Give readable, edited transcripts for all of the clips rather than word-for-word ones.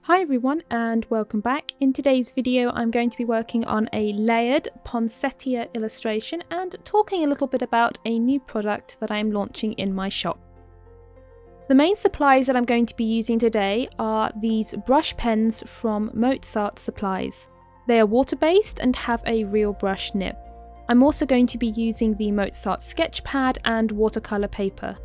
Hi everyone and welcome back. In today's video I'm going to be working on a layered Poinsettia illustration and talking a little bit about a new product that I'm launching in my shop. The main supplies that I'm going to be using today are these brush pens from Mozart Supplies. They are water-based and have a real brush nib. I'm also going to be using the Mozart Sketch Pad and watercolor paper.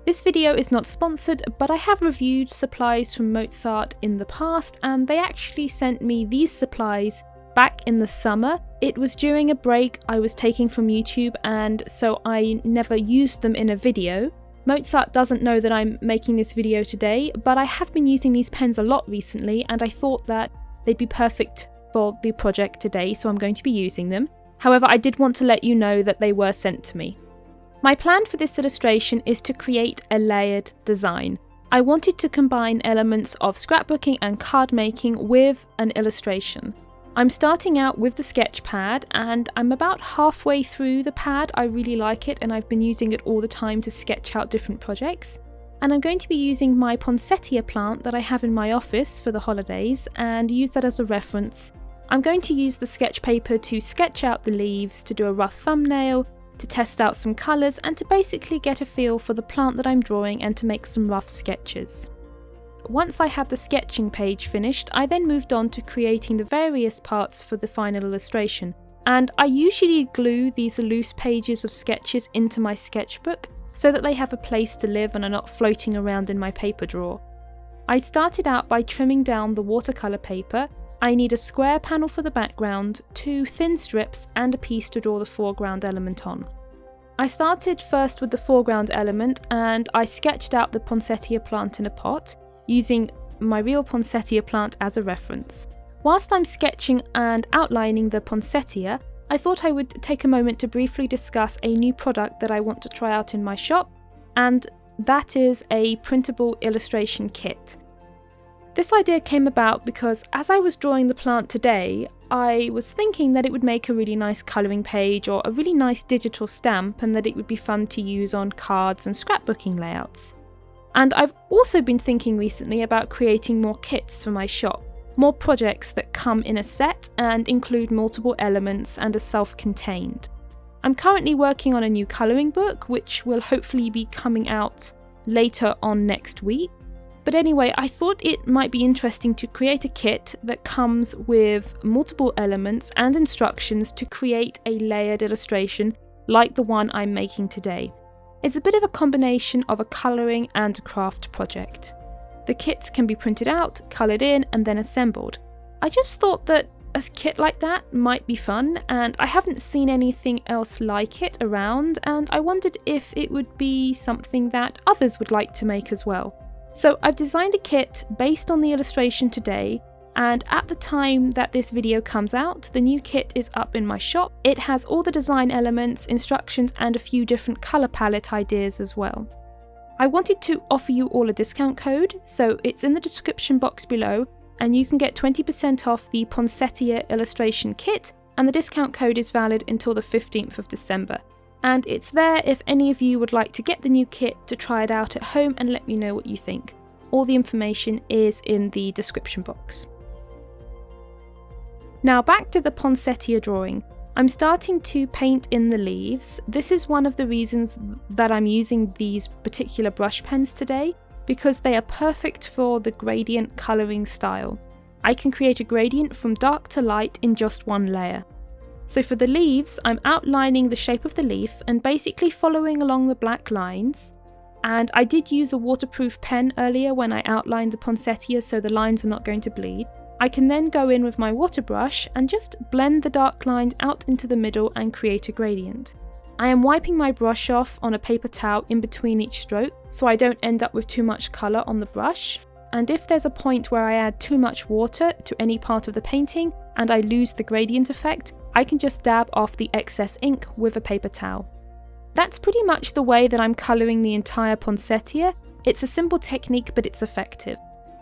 This video is not sponsored, but I have reviewed supplies from Mozart in the past and they actually sent me these supplies back in the summer. It was during a break I was taking from YouTube and so I never used them in a video. Mozart doesn't know that I'm making this video today, but I have been using these pens a lot recently and I thought that they'd be perfect for the project today, so I'm going to be using them. However, I did want to let you know that they were sent to me. My plan for this illustration is to create a layered design. I wanted to combine elements of scrapbooking and card making with an illustration. I'm starting out with the sketch pad and I'm about halfway through the pad. I really like it and I've been using it all the time to sketch out different projects. And I'm going to be using my Poinsettia plant that I have in my office for the holidays and use that as a reference. I'm going to use the sketch paper to sketch out the leaves, to do a rough thumbnail, to test out some colours and to basically get a feel for the plant that I'm drawing and to make some rough sketches. Once I had the sketching page finished, I then moved on to creating the various parts for the final illustration. And I usually glue these loose pages of sketches into my sketchbook so that they have a place to live and are not floating around in my paper drawer. I started out by trimming down the watercolour paper. I need a square panel for the background, 2 thin strips and a piece to draw the foreground element on. I started first with the foreground element and I sketched out the Poinsettia plant in a pot, using my real Poinsettia plant as a reference. Whilst I'm sketching and outlining the Poinsettia, I thought I would take a moment to briefly discuss a new product that I want to try out in my shop, and that is a printable illustration kit. This idea came about because as I was drawing the plant today, I was thinking that it would make a really nice colouring page or a really nice digital stamp and that it would be fun to use on cards and scrapbooking layouts. And I've also been thinking recently about creating more kits for my shop, more projects that come in a set and include multiple elements and are self-contained. I'm currently working on a new colouring book which will hopefully be coming out later on next week. But anyway, I thought it might be interesting to create a kit that comes with multiple elements and instructions to create a layered illustration like the one I'm making today. It's a bit of a combination of a colouring and a craft project. The kits can be printed out, coloured in and then assembled. I just thought that a kit like that might be fun and I haven't seen anything else like it around and I wondered if it would be something that others would like to make as well. So I've designed a kit based on the illustration today, and at the time that this video comes out, the new kit is up in my shop. It has all the design elements, instructions and a few different colour palette ideas as well. I wanted to offer you all a discount code, so it's in the description box below and you can get 20% off the Poinsettia illustration kit, and the discount code is valid until the 15th of December. And it's there if any of you would like to get the new kit to try it out at home and let me know what you think. All the information is in the description box. Now back to the Poinsettia drawing. I'm starting to paint in the leaves. This is one of the reasons that I'm using these particular brush pens today, because they are perfect for the gradient colouring style. I can create a gradient from dark to light in just one layer. So for the leaves, I'm outlining the shape of the leaf and basically following along the black lines. And I did use a waterproof pen earlier when I outlined the Poinsettia, so the lines are not going to bleed. I can then go in with my water brush and just blend the dark lines out into the middle and create a gradient. I am wiping my brush off on a paper towel in between each stroke so I don't end up with too much colour on the brush. And if there's a point where I add too much water to any part of the painting and I lose the gradient effect, I can just dab off the excess ink with a paper towel. That's pretty much the way that I'm colouring the entire Poinsettia. It's a simple technique but it's effective.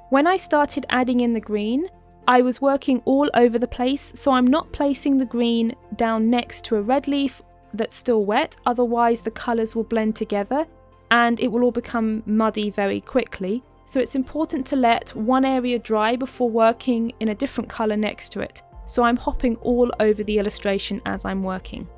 When I started adding in the green, I was working all over the place, so I'm not placing the green down next to a red leaf that's still wet, otherwise the colours will blend together and it will all become muddy very quickly. so it's important to let one area dry before working in a different colour next to it, so I'm hopping all over the illustration as I'm working.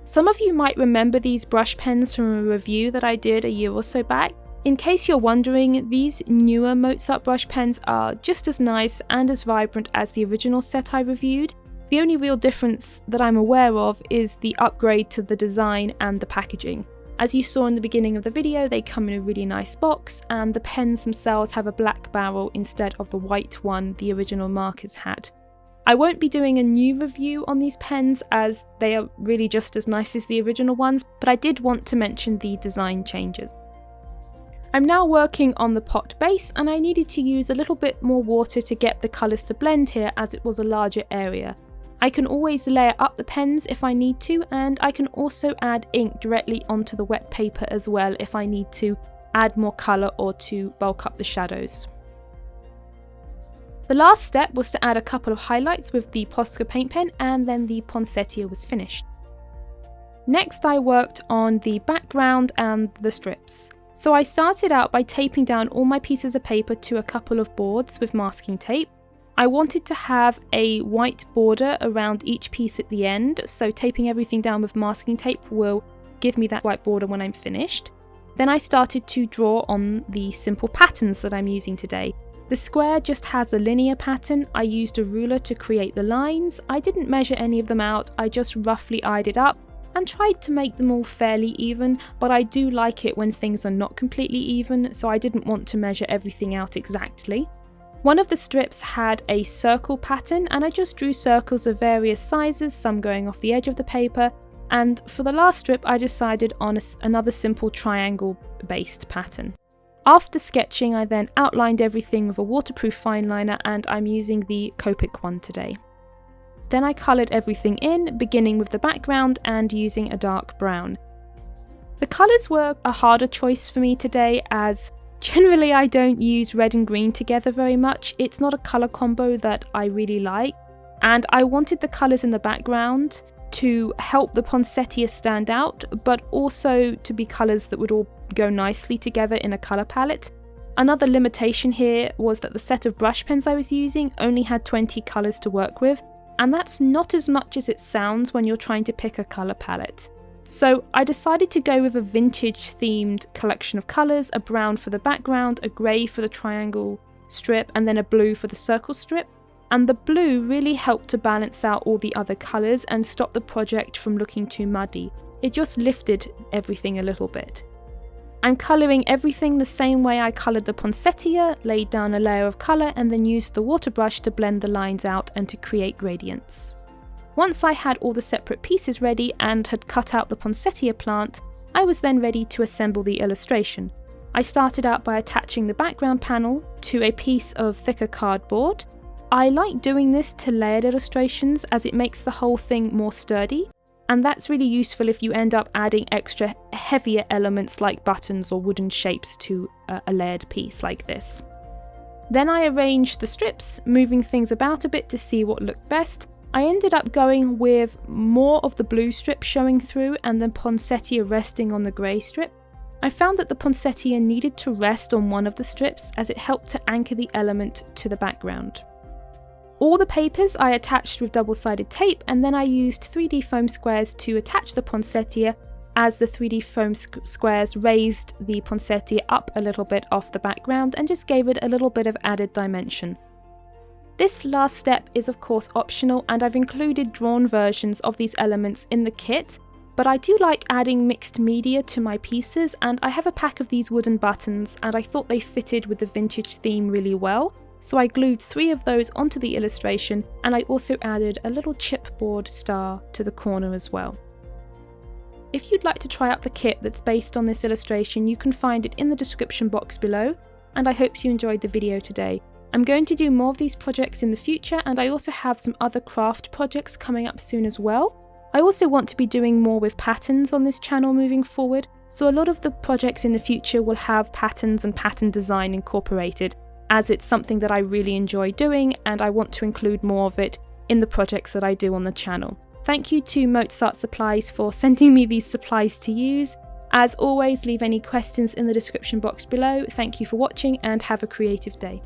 Some of you might remember these brush pens from a review that I did a year or so back. In case you're wondering, these newer Mozart brush pens are just as nice and as vibrant as the original set I reviewed. The only real difference that I'm aware of is the upgrade to the design and the packaging. As you saw in the beginning of the video, they come in a really nice box, and the pens themselves have a black barrel instead of the white one the original markers had. I won't be doing a new review on these pens as they are really just as nice as the original ones, but I did want to mention the design changes. I'm now working on the pot base, and I needed to use a little bit more water to get the colours to blend here as it was a larger area. I can always layer up the pens if I need to, and I can also add ink directly onto the wet paper as well if I need to add more colour or to bulk up the shadows. The last step was to add a couple of highlights with the Posca paint pen, and then the Poinsettia was finished. Next I worked on the background and the strips. So I started out by taping down all my pieces of paper to a couple of boards with masking tape. I wanted to have a white border around each piece at the end, so taping everything down with masking tape will give me that white border when I'm finished. Then I started to draw on the simple patterns that I'm using today. The square just has a linear pattern. I used a ruler to create the lines. I didn't measure any of them out, I just roughly eyed it up and tried to make them all fairly even, but I do like it when things are not completely even, so I didn't want to measure everything out exactly. One of the strips had a circle pattern, and I just drew circles of various sizes, some going off the edge of the paper, and for the last strip I decided on another simple triangle based pattern. After sketching, I then outlined everything with a waterproof fine liner, and I'm using the Copic one today. Then I coloured everything in, beginning with the background and using a dark brown. The colours were a harder choice for me today, as generally I don't use red and green together very much. It's not a colour combo that I really like, and I wanted the colours in the background to help the Poinsettia stand out, but also to be colours that would all go nicely together in a colour palette. Another limitation here was that the set of brush pens I was using only had 20 colours to work with, and that's not as much as it sounds when you're trying to pick a colour palette. So I decided to go with a vintage themed collection of colours, a brown for the background, a grey for the triangle strip, and then a blue for the circle strip. And the blue really helped to balance out all the other colours and stop the project from looking too muddy. It just lifted everything a little bit. I'm colouring everything the same way I coloured the Poinsettia, laid down a layer of colour and then used the water brush to blend the lines out and to create gradients. Once I had all the separate pieces ready and had cut out the Poinsettia plant, I was then ready to assemble the illustration. I started out by attaching the background panel to a piece of thicker cardboard. I like doing this to layered illustrations as it makes the whole thing more sturdy, and that's really useful if you end up adding extra heavier elements like buttons or wooden shapes to a layered piece like this. Then I arranged the strips, moving things about a bit to see what looked best. I ended up going with more of the blue strip showing through and the Poinsettia resting on the grey strip. I found that the Poinsettia needed to rest on one of the strips as it helped to anchor the element to the background. All the papers I attached with double-sided tape, and then I used 3D foam squares to attach the Poinsettia, as the 3D foam squares raised the Poinsettia up a little bit off the background and just gave it a little bit of added dimension. This last step is of course optional, and I've included drawn versions of these elements in the kit, but I do like adding mixed media to my pieces, and I have a pack of these wooden buttons and I thought they fitted with the vintage theme really well. So I glued 3 of those onto the illustration, and I also added a little chipboard star to the corner as well. If you'd like to try out the kit that's based on this illustration, you can find it in the description box below, and I hope you enjoyed the video today. I'm going to do more of these projects in the future, and I also have some other craft projects coming up soon as well. I also want to be doing more with patterns on this channel moving forward, so a lot of the projects in the future will have patterns and pattern design incorporated, as it's something that I really enjoy doing and I want to include more of it in the projects that I do on the channel. Thank you to Mozart Supplies for sending me these supplies to use. As always, leave any questions in the description box below. Thank you for watching and have a creative day.